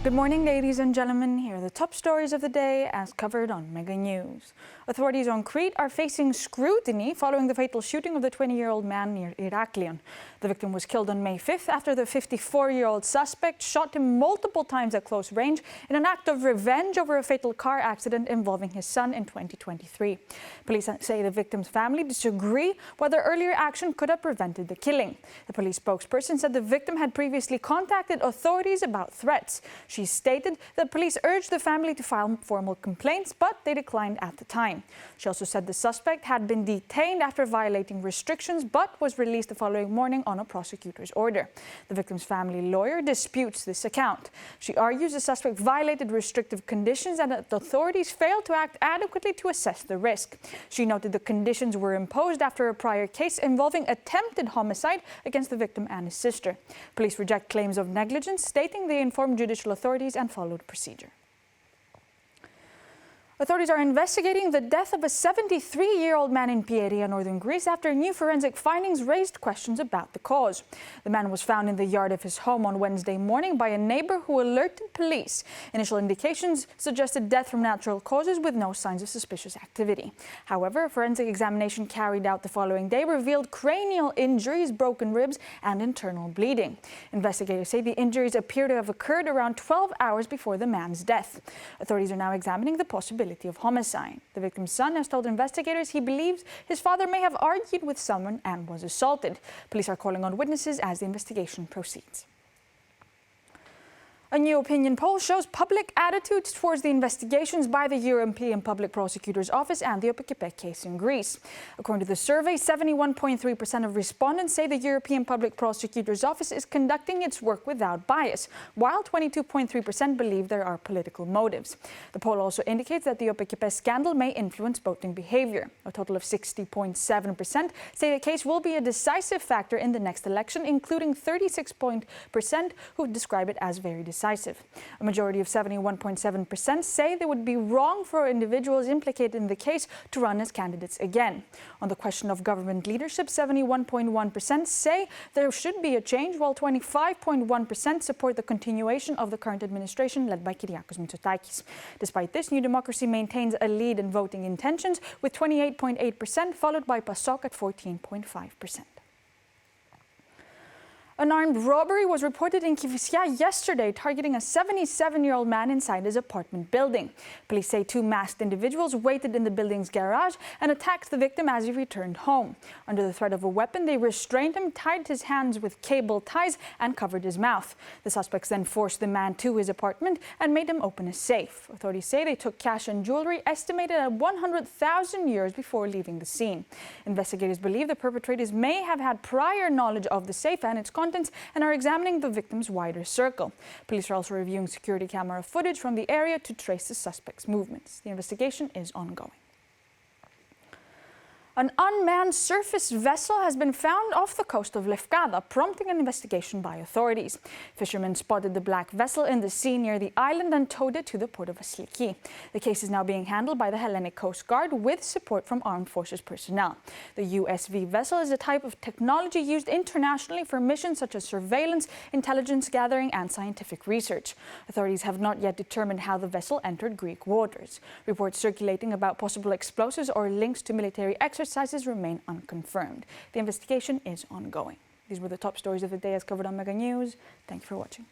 Good morning, ladies and gentlemen. Here are the top stories of the day as covered on Mega News. Authorities on Crete are facing scrutiny following the fatal shooting of the 20-year-old man near Heraklion. The victim was killed on May 5th after the 54-year-old suspect shot him multiple times at close range in an act of revenge over a fatal car accident involving his son in 2023. Police say the victim's family disagree whether earlier action could have prevented the killing. The police spokesperson said the victim had previously contacted authorities about threats. She stated that police urged the family to file formal complaints, but they declined at the time. She also said the suspect had been detained after violating restrictions, but was released the following morning on a prosecutor's order. The victim's family lawyer disputes this account. She argues the suspect violated restrictive conditions and that the authorities failed to act adequately to assess the risk. She noted the conditions were imposed after a prior case involving attempted homicide against the victim and his sister. Police reject claims of negligence, stating they informed judicial authorities and followed procedure. Authorities are investigating the death of a 73-year-old man in Pieria, northern Greece, after new forensic findings raised questions about the cause. The man was found in the yard of his home on Wednesday morning by a neighbor who alerted police. Initial indications suggested death from natural causes with no signs of suspicious activity. However, a forensic examination carried out the following day revealed cranial injuries, broken ribs, and internal bleeding. Investigators say the injuries appear to have occurred around 12 hours before the man's death. Authorities are now examining the possibility of homicide. The victim's son has told investigators he believes his father may have argued with someone and was assaulted. Police are calling on witnesses as the investigation proceeds. A new opinion poll shows public attitudes towards the investigations by the European Public Prosecutor's Office and the Opikipek case in Greece. According to the survey, 71.3% of respondents say the European Public Prosecutor's Office is conducting its work without bias, while 22.3% believe there are political motives. The poll also indicates that the Opikipek scandal may influence voting behavior. A total of 60.7% say the case will be a decisive factor in the next election, including 36% who describe it as very decisive. A majority of 71.7% say they would be wrong for individuals implicated in the case to run as candidates again. On the question of government leadership, 71.1% say there should be a change, while 25.1% support the continuation of the current administration led by Kyriakos Mitsotakis. Despite this, New Democracy maintains a lead in voting intentions with 28.8%, followed by PASOK at 14.5%. An armed robbery was reported in Kifisia yesterday, targeting a 77-year-old man inside his apartment building. Police say two masked individuals waited in the building's garage and attacked the victim as he returned home. Under the threat of a weapon, they restrained him, tied his hands with cable ties, and covered his mouth. The suspects then forced the man to his apartment and made him open a safe. Authorities say they took cash and jewelry estimated at 100,000 euros before leaving the scene. Investigators believe the perpetrators may have had prior knowledge of the safe and its contents and are examining the victim's wider circle. Police are also reviewing security camera footage from the area to trace the suspect's movements. The investigation is ongoing. An unmanned surface vessel has been found off the coast of Lefkada, prompting an investigation by authorities. Fishermen spotted the black vessel in the sea near the island and towed it to the port of Vasiliki. The case is now being handled by the Hellenic Coast Guard with support from armed forces personnel. The USV vessel is a type of technology used internationally for missions such as surveillance, intelligence gathering, and scientific research. Authorities have not yet determined how the vessel entered Greek waters. Reports circulating about possible explosives or links to military exercises remain unconfirmed. The investigation is ongoing. These were the top stories of the day as covered on Mega News. Thank you for watching.